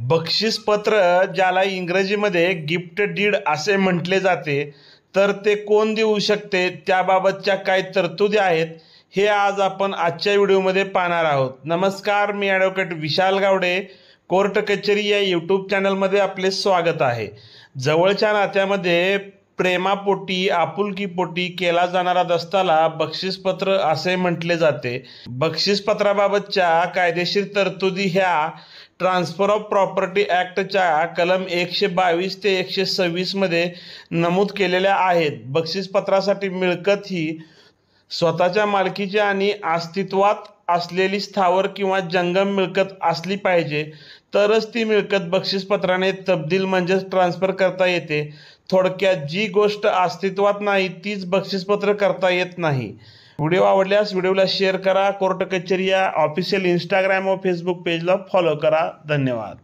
बक्षीसपत्र ज्याला इंग्रजीमध्ये gift did असे म्हटले जाते, तर ते कोण देऊ शकते त्याबाबतच्या काय तरतुदी आहेत हे आज आपण आजच्या व्हिडिओमध्ये पाहणार आहोत. नमस्कार, मी ॲडव्होकेट विशाल गावडे. कोर्ट कचेरी या यूट्यूब चॅनलमध्ये आपले स्वागत आहे. जवळच्या नात्यामध्ये प्रेमापोटी आपुलकीपोटी केला जाणारा दस्ताला बक्षीसपत्र असे म्हटले जाते. बक्षीसपत्राबाबतच्या कायदेशीर तरतुदी ह्या ट्रान्सफर ऑफ प्रॉपर्टी ॲक्टच्या कलम 122 ते 126 मध्ये नमूद केलेल्या आहेत. बक्षीसपत्रासाठी मिळकत ही स्वतःच्या मालकीची आणि अस्तित्वात असलेली स्थावर किंवा जंगम मिळकत असली पाहिजे, तरच ती मिळकत बक्षीसपत्राने तब्दील म्हणजेच ट्रान्सफर करता येते. थोडक्यात जी गोष्ट अस्तित्वात नाही तीच बक्षीसपत्र करता येत नाही. व्हिडिओ आवडल्यास व्हिडिओला शेअर करा. कोर्ट कचेरी या ऑफिशियल इंस्टाग्राम व फेसबुक पेजला फॉलो करा. धन्यवाद.